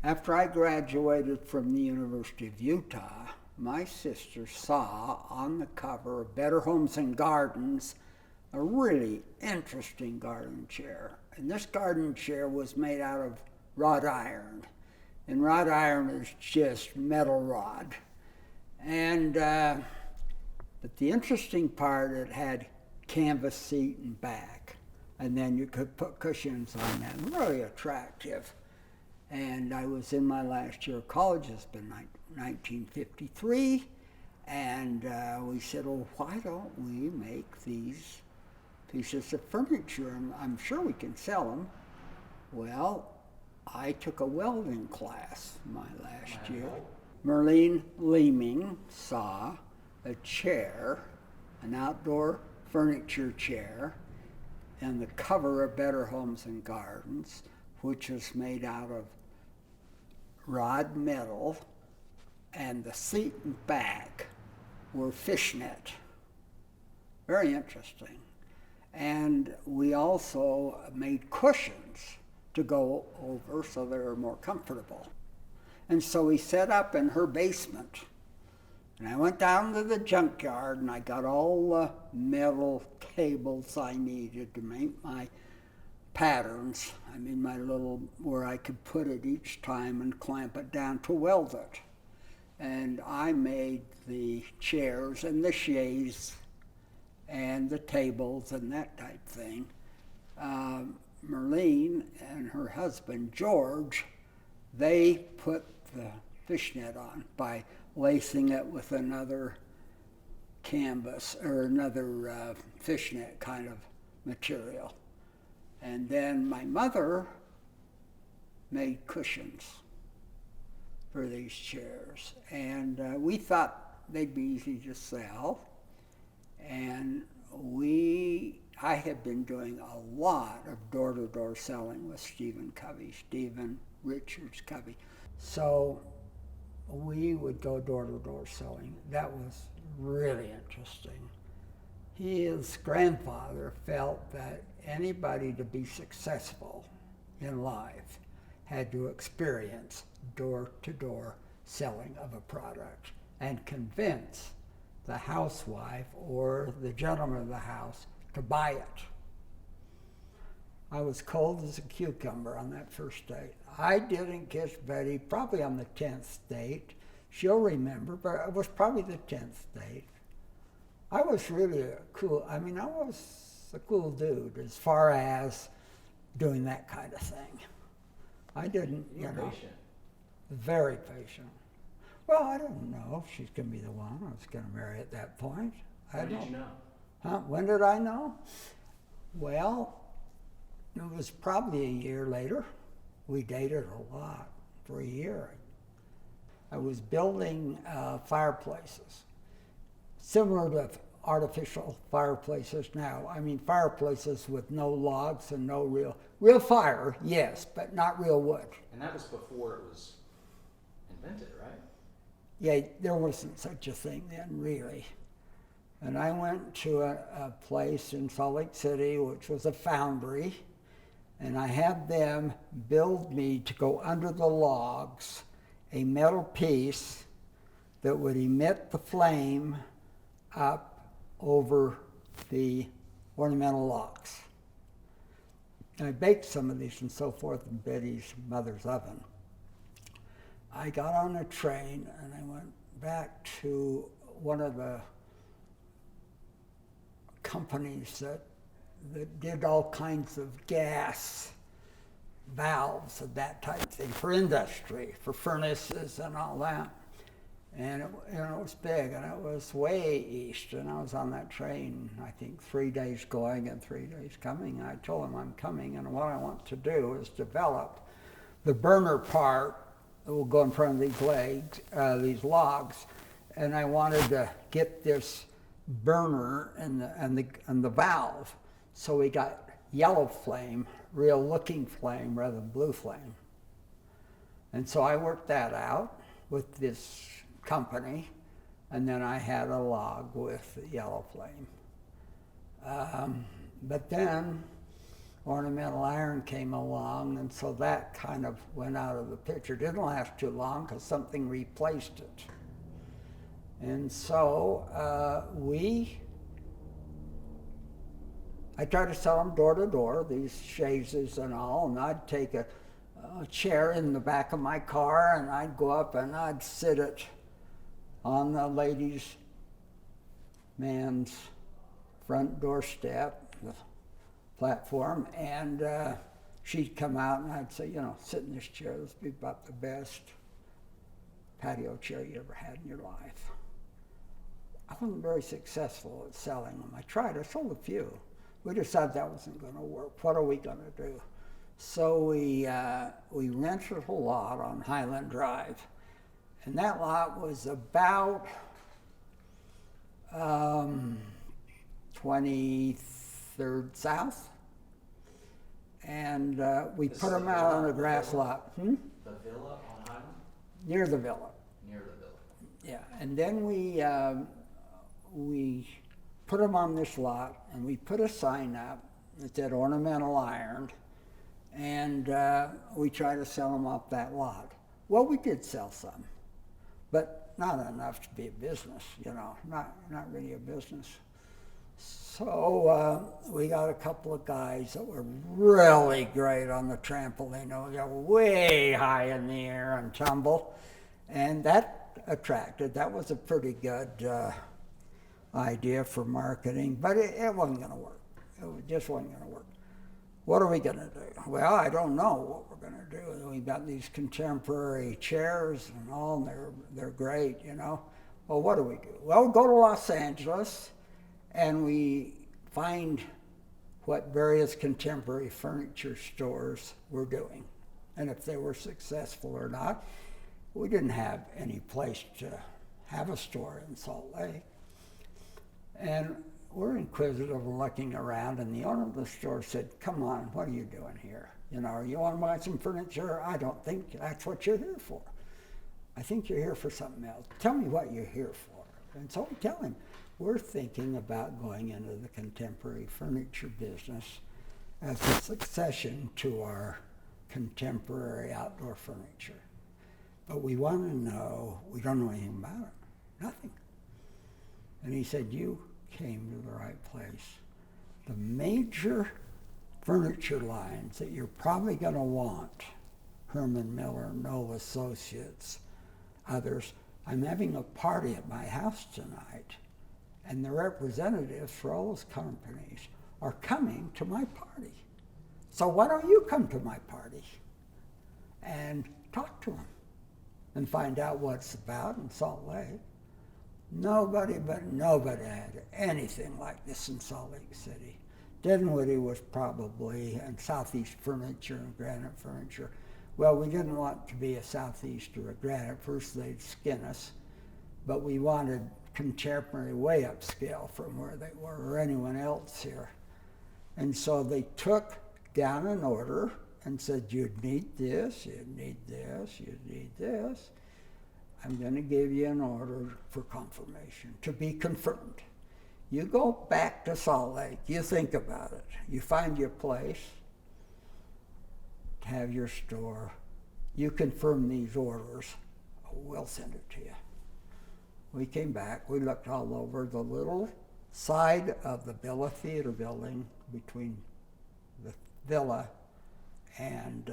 After I graduated from the University of Utah, my sister saw on the cover of Better Homes and Gardens a really interesting garden chair. And this garden chair was made out of wrought iron. And wrought iron is just metal rod. And but the interesting part, it had canvas seat and back. And then you could put cushions on that. Really attractive. And I was in my last year of college. It's been 1953. And we said, well, why don't we make these pieces of furniture? And I'm sure we can sell them. Well, I took a welding class my last year. Clark Leaming saw a chair, an outdoor furniture chair, and the cover of Better Homes and Gardens, which was made out of rod metal, and the seat and back were fishnet. Very interesting. And we also made cushions to go over so they were more comfortable. And so we set up in her basement. And I went down to the junkyard and I got all the metal tables I needed to make my patterns. I mean, my little, where I could put it each time and clamp it down to weld it. And I made the chairs and the chaise and the tables and that type thing. Merlene and her husband, George, they put the fishnet on by lacing it with another canvas or another fishnet kind of material. And then my mother made cushions for these chairs. And we thought they'd be easy to sell. And I had been doing a lot of door-to-door selling with Stephen Richards Covey. So we would go door-to-door selling. That was really interesting. His grandfather felt that anybody to be successful in life had to experience door-to-door selling of a product and convince the housewife or the gentleman of the house to buy it. I was cold as a cucumber on that first date. I didn't kiss Betty probably on the 10th date. She'll remember, but it was probably the 10th date. I was really I was a cool dude as far as doing that kind of thing. I didn't, patient. Very patient. Well, I don't know if she's going to be the one I was going to marry at that point. When did you know? When did I know? Well, it was probably a year later. We dated a lot for a year. I was building fireplaces, similar to artificial fireplaces now. I mean, fireplaces with no logs and no real fire, yes, but not real wood. And that was before it was invented, right? Yeah, there wasn't such a thing then, really. And I went to a place in Salt Lake City, which was a foundry, and I had them build me to go under the logs a metal piece that would emit the flame up over the ornamental logs. And I baked some of these and so forth in Betty's mother's oven. I got on a train and I went back to one of the companies that did all kinds of gas valves and that type of thing for industry, for furnaces and all that. And it was big, and it was way east, and I was on that train, I think 3 days going and 3 days coming. And I told him I'm coming, and what I want to do is develop the burner part that will go in front of these logs, and I wanted to get this burner and the valve, so we got yellow flame, real looking flame rather than blue flame. And so I worked that out with this company, and then I had a log with yellow flame. But then Ornamental Iron came along, and so that kind of went out of the picture. Didn't last too long because something replaced it. And so I tried to sell them door to door, these chaises and all, and I'd take a chair in the back of my car, and I'd go up and I'd sit it on the man's front doorstep, the platform, and she'd come out and I'd say, you know, sit in this chair. This would be about the best patio chair you ever had in your life. I wasn't very successful at selling them. I sold a few. We decided that wasn't going to work. What are we going to do? So we rented a lot on Highland Drive, and that lot was about 23rd South, and we put them out on a grass lot. The villa on Highland? Near the villa. Near the villa. Yeah, and then we put them on this lot, and we put a sign up that said Ornamental Iron, and we tried to sell them off that lot. Well, we did sell some, but not enough to be a business, you know, not really a business. So we got a couple of guys that were really great on the trampoline. They got way high in the air and tumble, and that was a pretty good idea for marketing, but it wasn't going to work. It just wasn't going to work. What are we going to do? Well, I don't know what we're going to do. We've got these contemporary chairs and all, and they're great, you know. Well, what do we do? Well, we go to Los Angeles, and we find what various contemporary furniture stores were doing, and if they were successful or not. We didn't have any place to have a store in Salt Lake. And we're inquisitive and looking around, and the owner of the store said, come on, what are you doing here? You know, you want to buy some furniture? I don't think that's what you're here for. I think you're here for something else. Tell me what you're here for. And so we tell him, we're thinking about going into the contemporary furniture business as a succession to our contemporary outdoor furniture. But we want to know, we don't know anything about it, nothing. And he said, you came to the right place. The major furniture lines that you're probably going to want, Herman Miller, Knoll Associates, others, I'm having a party at my house tonight, and the representatives for all those companies are coming to my party. So why don't you come to my party and talk to them and find out what it's about in Salt Lake? Nobody had anything like this in Salt Lake City. Dinwiddie was probably, and Southeast Furniture and Granite Furniture. Well, we didn't want to be a Southeast or a Granite. First they'd skin us, but we wanted contemporary way upscale from where they were or anyone else here. And so they took down an order and said, you'd need this, you'd need this, you'd need this. I'm going to give you an order for confirmation, to be confirmed. You go back to Salt Lake, you think about it, you find your place, to have your store, you confirm these orders, we'll send it to you. We came back, we looked all over the little side of the Villa Theater building between the Villa and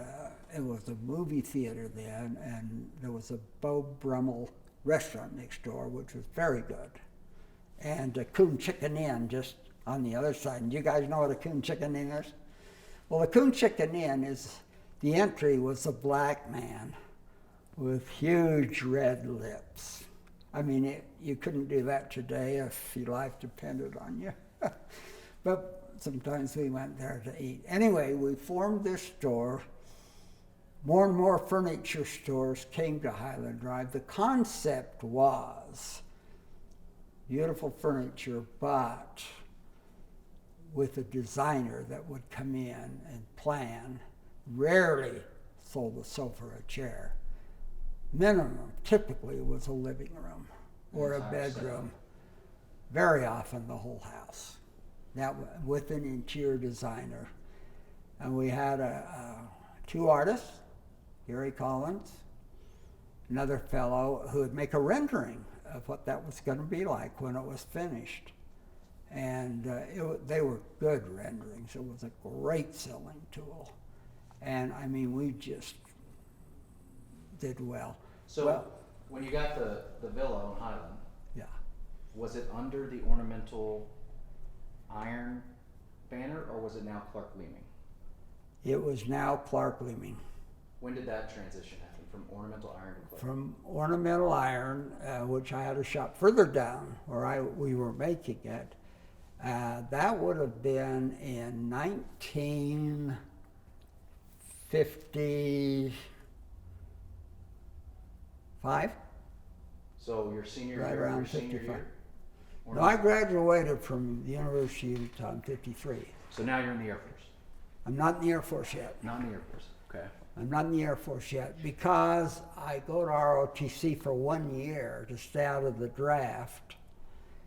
it was a movie theater then, and there was a Beau Brummel restaurant next door, which was very good. And a Coon Chicken Inn just on the other side. And you guys know what a Coon Chicken Inn is? Well, the Coon Chicken Inn is, the entry was a black man with huge red lips. I mean, you couldn't do that today if your life depended on you. But sometimes we went there to eat. Anyway, we formed this store. More and more furniture stores came to Highland Drive. The concept was beautiful furniture, but with a designer that would come in and plan. Rarely sold a sofa or a chair. Minimum typically was a living room or a bedroom. Very often the whole house. That with an interior designer. And we had two artists, Gary Collins, another fellow who would make a rendering of what that was going to be like when it was finished. And they were good renderings. It was a great selling tool. And I mean, we just did well. So when you got the villa on Highland, yeah, was it under the Ornamental Iron banner, or was it now Clark Leaming? it was now Clark Leaming. When did that transition happen from Ornamental Iron to Clark? From Ornamental Iron, which I had a shop further down where we were making it. That would have been in 1955. So your senior Right year, around your senior 55. year? No, I graduated from the University of Utah in 53. So now you're in the Air Force? I'm not in the Air Force yet. Not in the Air Force, okay. I'm not in the Air Force yet because I go to ROTC for 1 year to stay out of the draft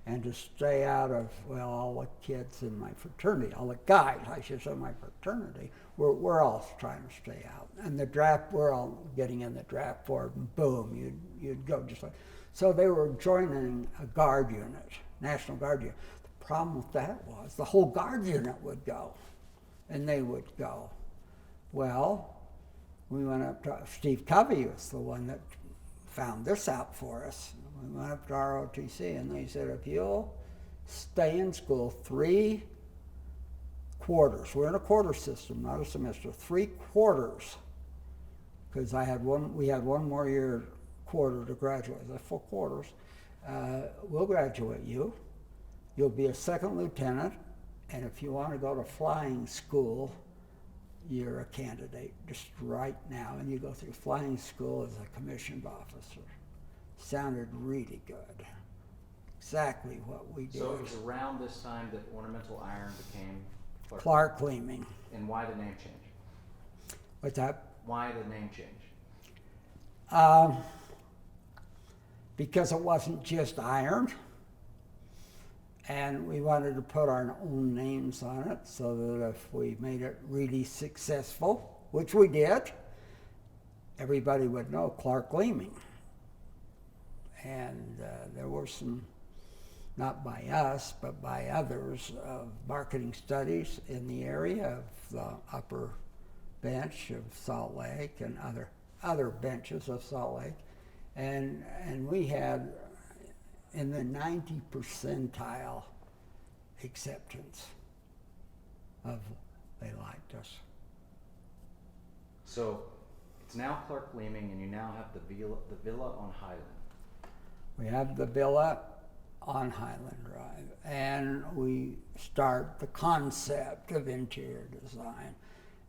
and to stay out of, well, all the kids in my fraternity, all the guys, I should say, my fraternity, we're all trying to stay out. And the draft, we're all getting in the draft for it, and boom, you'd go just like. So they were joining a Guard unit, National Guard unit. The problem with that was the whole Guard unit would go, and they would go. Well, we went up to, Steve Covey was the one that found this out for us. We went up to ROTC and they said, if you'll stay in school 3 quarters, we're in a quarter system, not a semester, 3 quarters, because we had one more year quarter to graduate, the 4 quarters, we'll graduate you. You'll be a second lieutenant, and if you want to go to flying school, you're a candidate just right now, and you go through flying school as a commissioned officer. Sounded really good. Exactly what we did. So it was around this time that Ornamental Iron became Clark Leaming. And why the name change? What's that? Why the name change? Because it wasn't just iron, and we wanted to put our own names on it so that if we made it really successful, which we did, everybody would know Clark Leaming. And there were some, not by us, but by others, of marketing studies in the area of the upper bench of Salt Lake and other benches of Salt Lake. And we had in the 90 percentile acceptance of they liked us. So it's now Clark Leaming, and you now have the villa on Highland. We have the villa on Highland Drive, and we start the concept of interior design.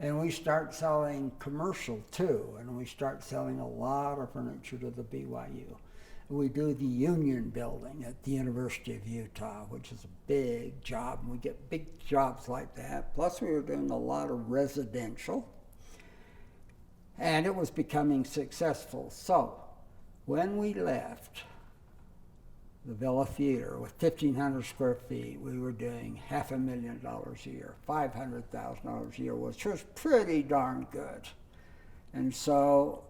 And we start selling commercial too, and we start selling a lot of furniture to the BYU. We do the Union Building at the University of Utah, which is a big job, and we get big jobs like that. Plus we were doing a lot of residential, and it was becoming successful. So when we left the Villa Theater with 1,500 square feet, we were doing $500,000 a year, $500,000 a year, which was pretty darn good. And so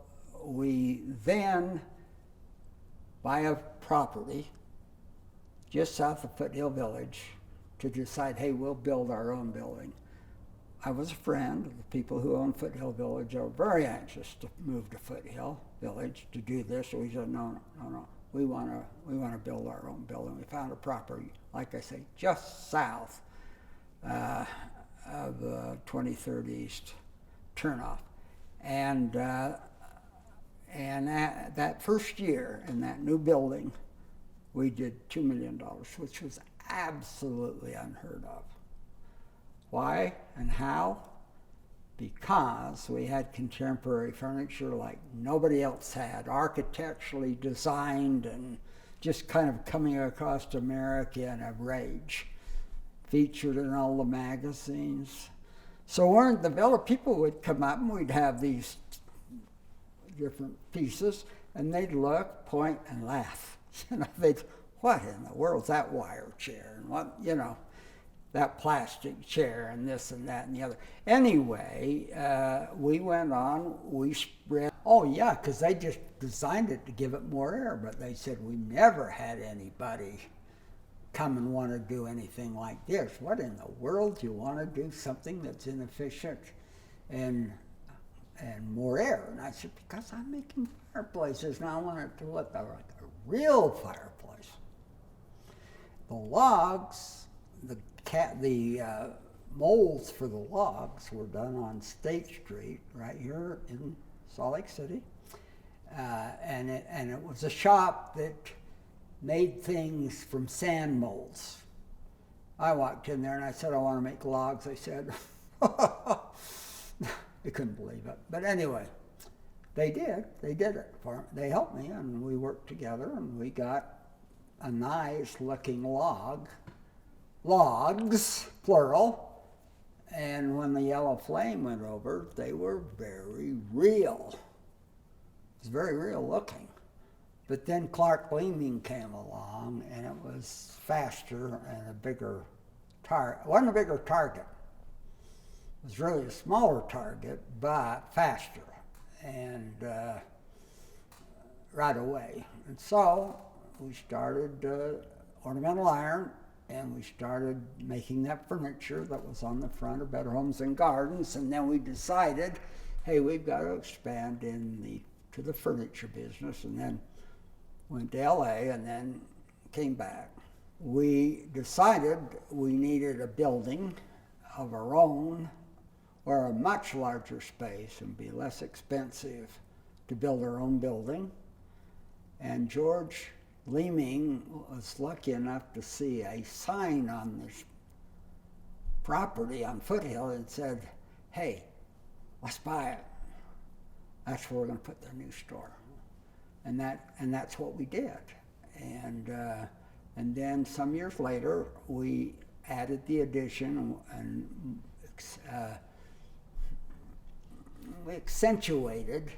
we then buy a property just south of Foothill Village to decide, hey, we'll build our own building. I was a friend of the people who own Foothill Village. They were very anxious to move to Foothill Village to do this. So we said, no. We want to build our own building. We found a property, like I say, just south of 23rd East turnoff, and that first year in that new building, we did $2 million, which was absolutely unheard of. Why and how? Because we had contemporary furniture like nobody else had, architecturally designed and just kind of coming across America in a rage, featured in all the magazines. So the Villa people would come up and we'd have these different pieces, and they'd look, point, and laugh. They'd, what in the world's that wire chair? And what, that plastic chair and this and that and the other. Anyway, we went on, we spread, oh yeah, because they just designed it to give it more air, but they said we never had anybody come and want to do anything like this. What in the world do you want to do something that's inefficient and more air? And I said, because I'm making fireplaces and I want it to look like a real fireplace. The logs, the molds for the logs were done on State Street right here in Salt Lake City, and it was a shop that made things from sand molds. I walked in there and I said, I want to make logs. They said, they couldn't believe it. But anyway, they did. They did it for me. They helped me, and we worked together, and we got a nice looking logs, plural. And when the yellow flame went over, they were very real. It was very real looking. But then Clark Leaming came along, and it was faster and a bigger target. It wasn't a bigger target. It was really a smaller target, but faster, and right away. And so we started Ornamental Iron, and we started making that furniture that was on the front of Better Homes and Gardens. And then we decided, hey, we've got to expand to the furniture business, and then went to LA and then came back. We decided we needed a building of our own, or a much larger space, and be less expensive to build our own building. And George Leaming was lucky enough to see a sign on this property on Foothill and said, hey, let's buy it. That's where we're going to put their new store. And that's what we did. And then some years later, we added the addition and we accentuated.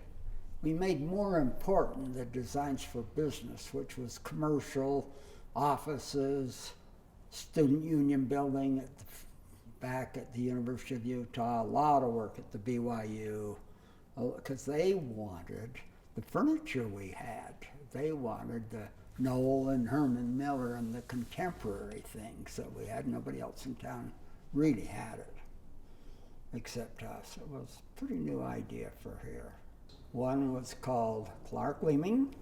We made more important the designs for business, which was commercial, offices, student union building back at the University of Utah, a lot of work at the BYU, because they wanted the furniture we had. They wanted the Noel and Herman Miller and the contemporary things that we had. Nobody else in town really had it, except us. It was a pretty new idea for here. One was called Clark Leaming,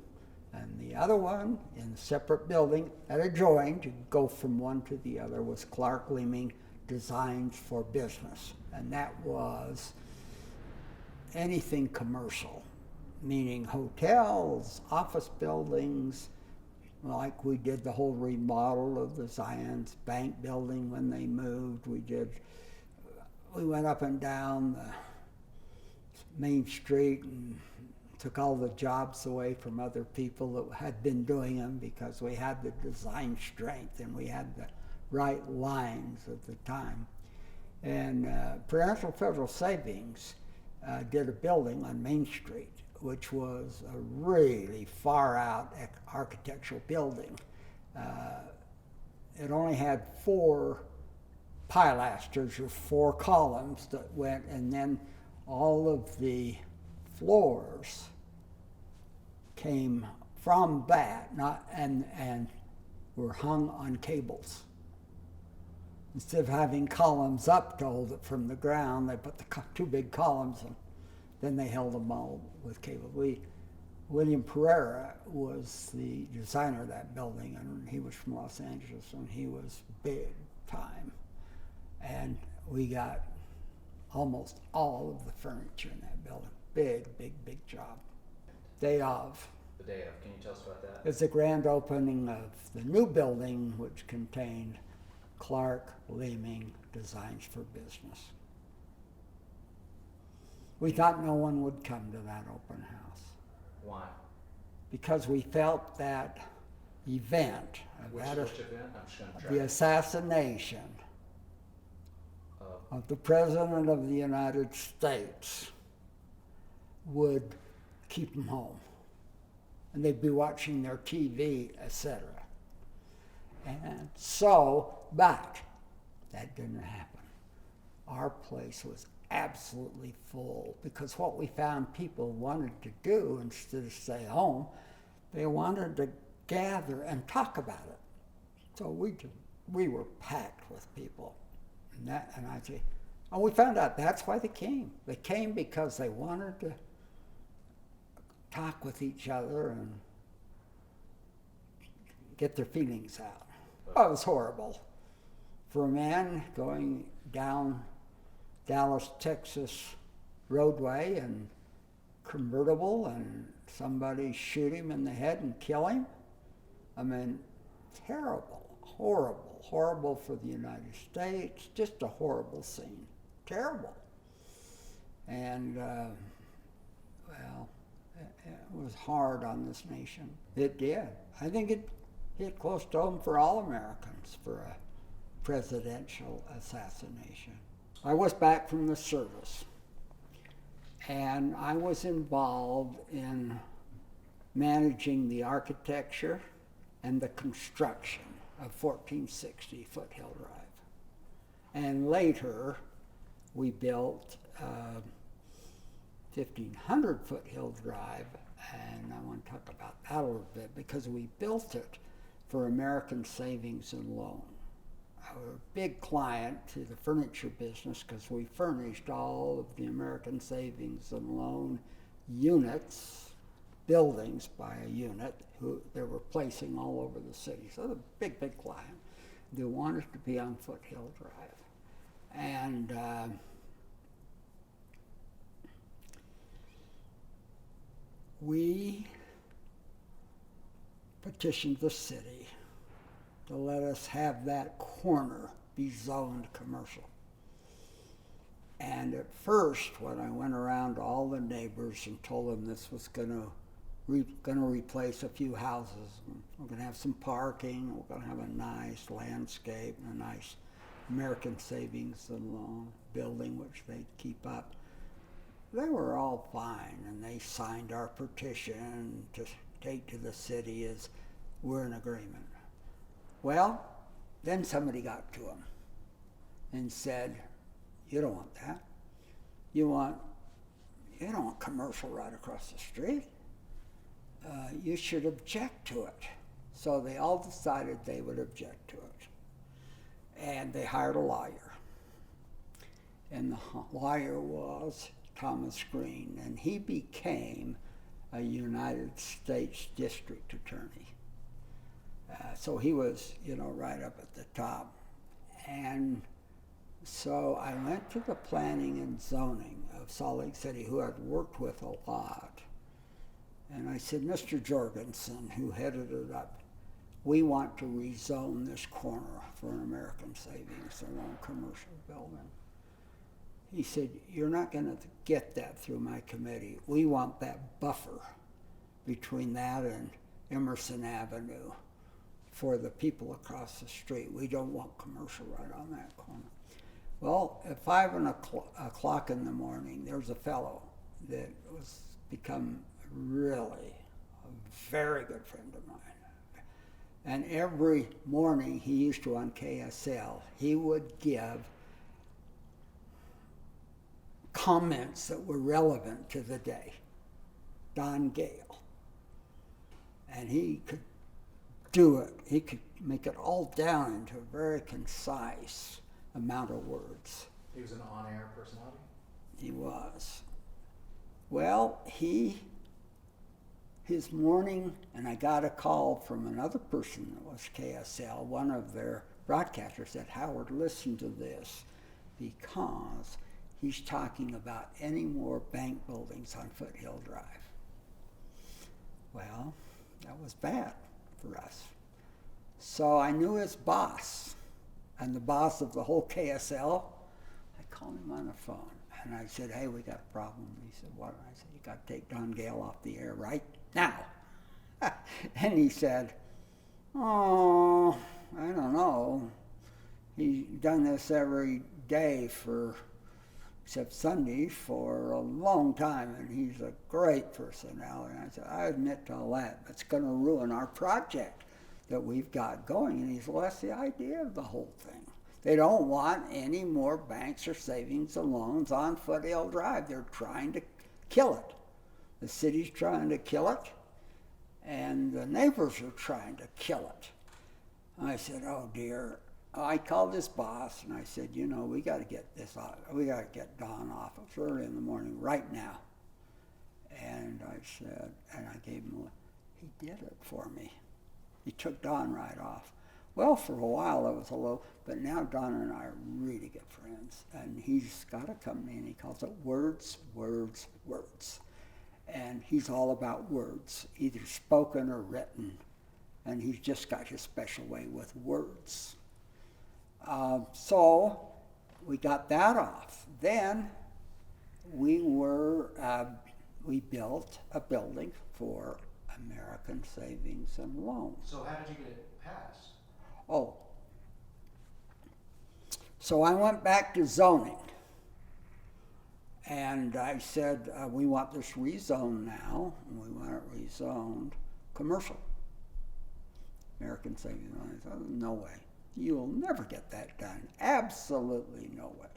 and the other one, in a separate building that adjoined, to go from one to the other, was Clark Leaming Designs for Business. And that was anything commercial, meaning hotels, office buildings, like we did the whole remodel of the Zions Bank building when they moved. We went up and down the Main Street and took all the jobs away from other people that had been doing them, because we had the design strength and we had the right lines at the time. And Prudential Federal Savings did a building on Main Street, which was a really far out architectural building. It only had 4 pilasters, or 4 columns that went, and then all of the floors came from that, and were hung on cables. Instead of having columns up to hold it from the ground, they put the 2 big columns, and then they held them all with cables. William Pereira was the designer of that building, and he was from Los Angeles, and he was big time. And we got almost all of the furniture in that building. Big job. Day of. The day of. Can you tell us about that? It's the grand opening of the new building, which contained Clark Leaming Designs for Business. We thought no one would come to that open house. Why? Because we felt that event, Which event? I'm just going to try. the assassination of the President of the United States, would keep them home. And they'd be watching their TV, etc. And so, but That didn't happen. Our place was absolutely full because what we found people wanted to do instead of stay home, they wanted to gather and talk about it. So we were packed with people. And I say, and we found out that's why they came. They came because they wanted to talk with each other and get their feelings out. Oh, it was horrible. For a man going down Dallas, Texas roadway and convertible and somebody shoot him in the head and kill him. I mean, terrible, horrible for the United States, just a horrible scene, terrible. And, well, it was hard on this nation. It did. I think it hit close to home for all Americans for a presidential assassination. I was back from the service, and I was involved in managing the architecture and the construction of 1460 Foothill Drive. And later, we built 1500 Foothill Drive, and I want to talk about that a little bit because we built it for American Savings and Loan. Our big client to the furniture business because we furnished all of the American Savings and Loan units, buildings by a unit, who they were placing all over the city. So the big client. They wanted to be on Foothill Drive. And we petitioned the city to let us have that corner be zoned commercial. And at first, when I went around to all the neighbors and told them this was going to replace a few houses, and we're going to have some parking, we're going to have a nice landscape and a nice American Savings and Loan building, which they'd keep up, they were all fine, and they signed our petition to take to the city as we're in agreement. Well, then somebody got to them and said, you don't want that. You don't want commercial right across the street. You should object to it. So they all decided they would object to it. And they hired a lawyer. And the lawyer was Thomas Green, and he became a United States District Attorney. So he was, right up at the top. And so I went to the planning and zoning of Salt Lake City, who I'd worked with a lot. And I said, Mr. Jorgensen, who headed it up, we want to rezone this corner for an American Savings and Loan commercial building. He said, you're not going to get that through my committee. We want that buffer between that and Emerson Avenue for the people across the street. We don't want commercial right on that corner. Well, at 5 o'clock in the morning, there was a fellow that was become really a very good friend of mine. And every morning he used to, on KSL, he would give comments that were relevant to the day. Don Gale. And he could do it. He could make it all down into a very concise amount of words. He was an on-air personality? He was. Well, his morning, and I got a call from another person that was KSL, one of their broadcasters said, Howard, listen to this, because he's talking about any more bank buildings on Foothill Drive. Well, that was bad for us. So I knew his boss, and the boss of the whole KSL. I called him on the phone, and I said, hey, we got a problem. He said, what? I said, you got to take Don Gale off the air right now. And he said, oh, I don't know. He's done this every day except Sunday, for a long time, and he's a great personality. And I said, I admit to all that. It's going to ruin our project that we've got going. And he said, well, that's the idea of the whole thing. They don't want any more banks or savings and loans on Foothill Drive. They're trying to kill it. The city's trying to kill it, and the neighbors are trying to kill it. I said, oh dear. I called his boss and I said, you know, we got to get this off. We got to get Don off. It's early in the morning right now. And I said, and I gave him, he did it for me. He took Don right off. Well, for a while it was a little, but now Don and I are really good friends. And he's got a company and he calls it Words, Words, Words. And he's all about words, either spoken or written. And he's just got his special way with words. So we got that off. Then we built a building for American Savings and Loans. So how did you get it passed? Oh, so I went back to zoning, and I said, we want this rezoned now, and we want it rezoned commercial. American Savings and Loans. Oh, no way. You'll never get that done. Absolutely no way.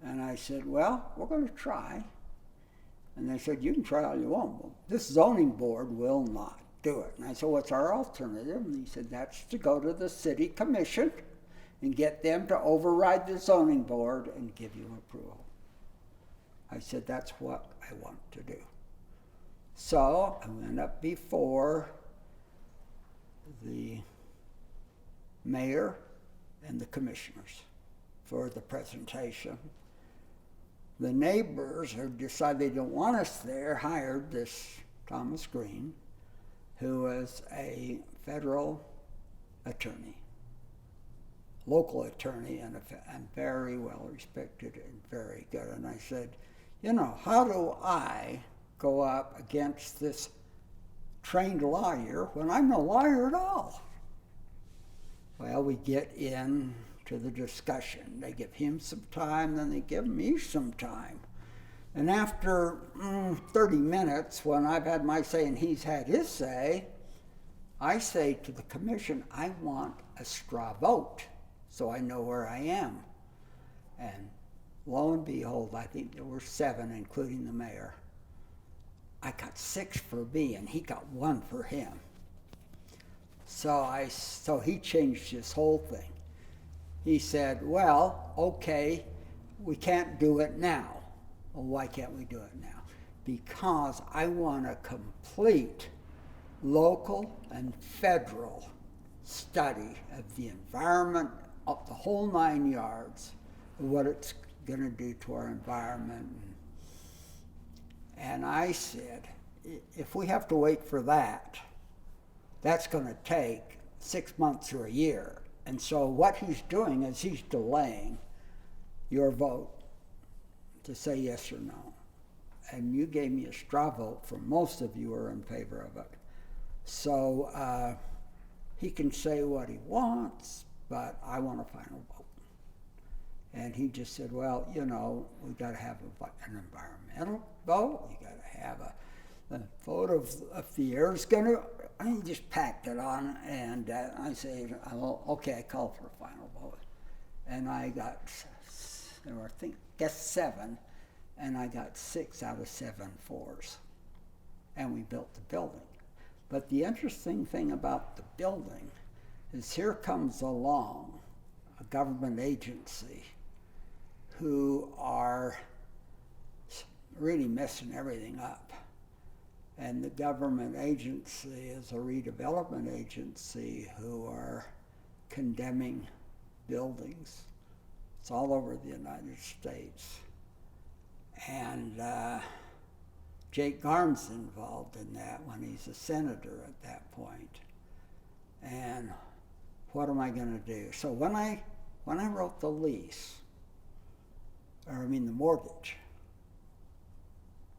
And I said, well, we're going to try. And they said, you can try all you want. Well, this zoning board will not do it. And I said, what's our alternative? And he said, that's to go to the city commission and get them to override the zoning board and give you approval. I said, that's what I want to do. So I went up before the mayor and the commissioners for the presentation. The neighbors who decided they don't want us there hired this Thomas Green, who was a federal attorney, local attorney, and very well respected and very good. And I said, you know, how do I go up against this trained lawyer when I'm no lawyer at all? Well, we get into the discussion. They give him some time, then they give me some time. And after 30 minutes, when I've had my say and he's had his say, I say to the commission, I want a straw vote so I know where I am. And lo and behold, I think there were 7, including the mayor. I got 6 for me, and he got 1 for him. So he changed his whole thing. He said, well, okay, we can't do it now. Well, why can't we do it now? Because I want a complete local and federal study of the environment, of the whole 9 yards, of what it's going to do to our environment. And I said, if we have to wait for that, that's going to take 6 months or a year. And so what he's doing is he's delaying your vote to say yes or no. And you gave me a straw vote, for most of you are in favor of it. So he can say what he wants, but I want a final vote. And he just said, well, you know, we've got to have an environmental vote. We got to have a vote of if the air's going to, and he just packed it on. And I said, okay, I called for a final vote. And I got, there were, I guess 7, and I got 6 out of 7 4s. And we built the building. But the interesting thing about the building is here comes along a government agency who are really messing everything up. And the government agency is a redevelopment agency who are condemning buildings. It's all over the United States. And Jake Garn's involved in that when he's a senator at that point. And what am I going to do? So when I wrote the lease, or I mean the mortgage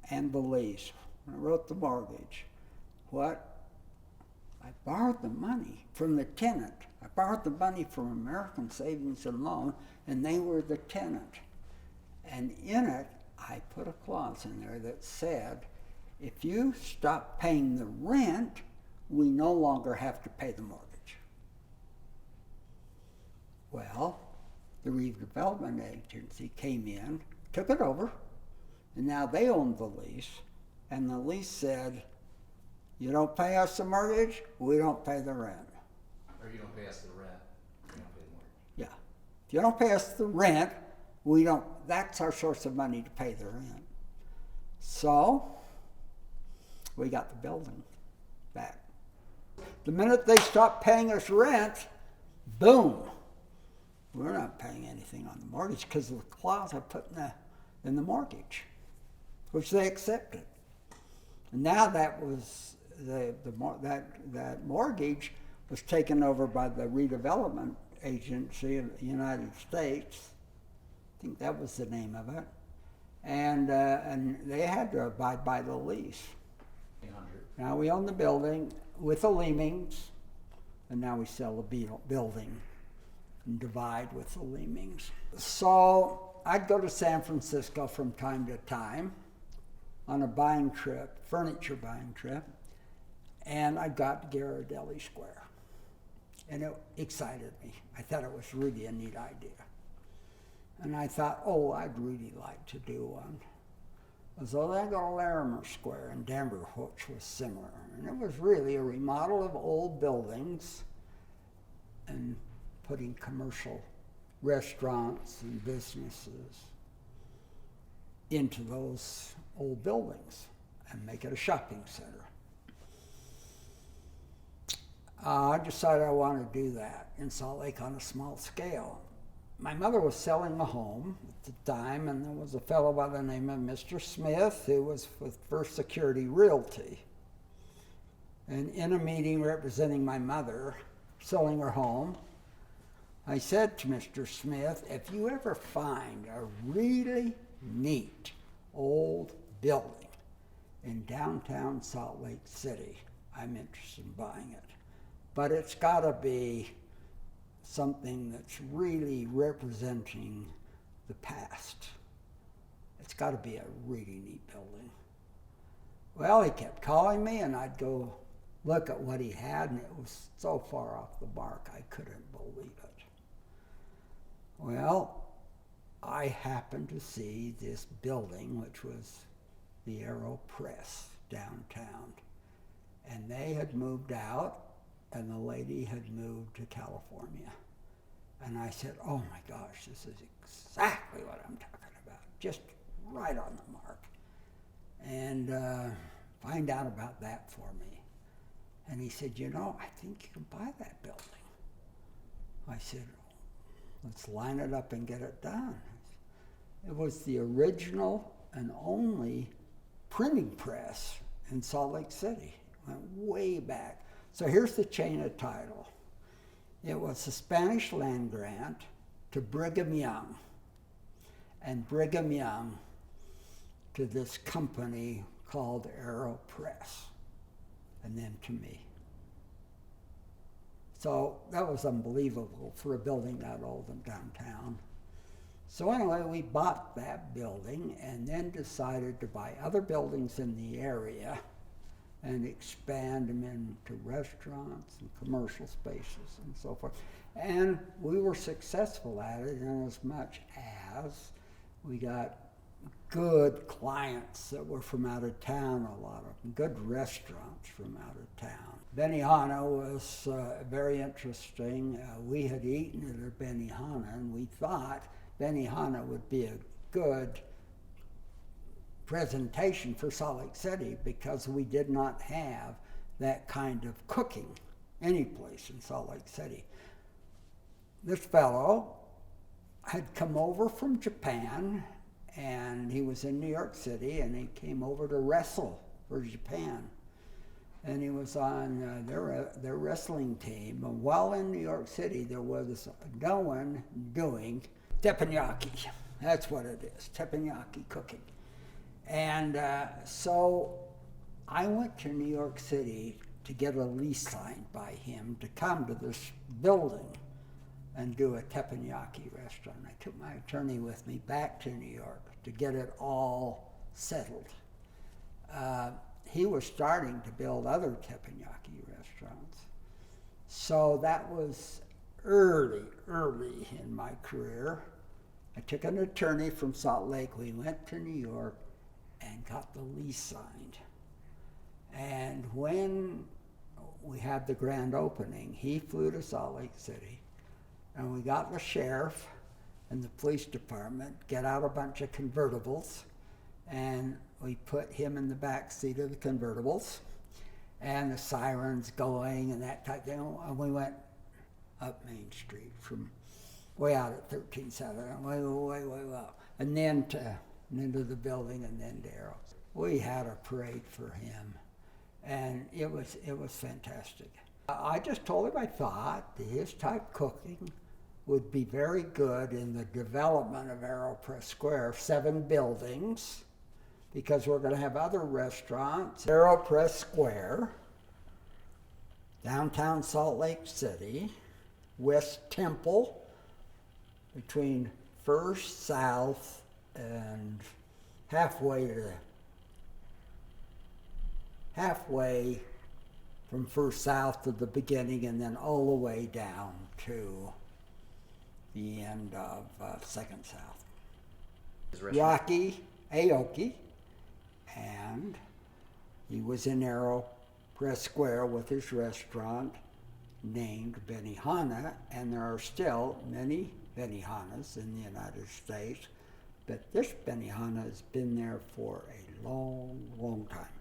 and the lease, when I wrote the mortgage, I borrowed the money from the tenant. I borrowed the money from American Savings and Loan, and they were the tenant. And in it, I put a clause in there that said, if you stop paying the rent, we no longer have to pay the mortgage. Well, the redevelopment agency came in, took it over, and now they owned the lease, and the lease said, you don't pay us the mortgage, we don't pay the rent. Or you don't pay us the rent, we don't pay the mortgage. Yeah. If you don't pay us the rent, we don't, that's our source of money to pay the rent. So, we got the building back. The minute they stopped paying us rent, boom, we're not paying anything on the mortgage because of the clause I put in the mortgage, which they accepted. And now that was that mortgage was taken over by the redevelopment agency of the United States. I think that was the name of it, and they had to abide by the lease. 800. Now we own the building with the Leamings, and now we sell the building and divide with the Leamings. So I'd go to San Francisco from time to time on a buying trip, furniture buying trip, and I got to Ghirardelli Square. And it excited me. I thought it was really a neat idea. And I thought, oh, I'd really like to do one. So then I go to Larimer Square in Denver, which was similar. And it was really a remodel of old buildings and putting commercial restaurants and businesses into those old buildings and make it a shopping center. I decided I wanted to do that in Salt Lake on a small scale. My mother was selling a home at the time, and there was a fellow by the name of Mr. Smith who was with First Security Realty. And in a meeting representing my mother selling her home, I said to Mr. Smith, if you ever find a really neat old building in downtown Salt Lake City, I'm interested in buying it. But it's got to be something that's really representing the past. It's got to be a really neat building. Well, he kept calling me, and I'd go look at what he had, and it was so far off the mark, I couldn't believe it. Well, I happened to see this building, which was the Aero Press downtown, and they had moved out, and the lady had moved to California. And I said, oh my gosh, this is exactly what I'm talking about, just right on the mark. And find out about that for me. And he said, you know, I think you can buy that building. I said, let's line it up and get it done. It was the original and only printing press in Salt Lake City. It went way back. So here's the chain of title. It was a Spanish land grant to Brigham Young, and Brigham Young to this company called Aero Press, and then to me. So that was unbelievable for a building that old in downtown. So anyway, we bought that building and then decided to buy other buildings in the area and expand them into restaurants and commercial spaces and so forth. And we were successful at it in as much as we got good clients that were from out of town, a lot of them, good restaurants from out of town. Benihana was very interesting. We had eaten at Benihana, and we thought Benihana would be a good presentation for Salt Lake City because we did not have that kind of cooking anyplace in Salt Lake City. This fellow had come over from Japan, and he was in New York City, and he came over to wrestle for Japan. And he was on their wrestling team. And while in New York City, there was no one doing teppanyaki. That's what it is, teppanyaki cooking. And so I went to New York City to get a lease signed by him to come to this building and do a teppanyaki restaurant. I took my attorney with me back to New York to get it all settled. He was starting to build other teppanyaki restaurants. So that was early in my career, I took an attorney from Salt Lake. We went to New York and got the lease signed. And when we had the grand opening, he flew to Salt Lake City, and we got the sheriff and the police department, get out a bunch of convertibles, and we put him in the back seat of the convertibles, and the sirens going and that type of thing. And we went up Main Street from way out at 13th South, way up, and then into the building, and then to Arrow. We had a parade for him, and it was fantastic. I just told him I thought that his type cooking would be very good in the development of AeroPress Square, 7 buildings, because we're going to have other restaurants. AeroPress Square, downtown Salt Lake City, West Temple, between First South and halfway from First South to the beginning, and then all the way down to the end of Second South. Rocky Aoki, and he was in AeroPress Square with his restaurant named Benihana, and there are still many Benihanas in the United States, but this Benihana has been there for a long time.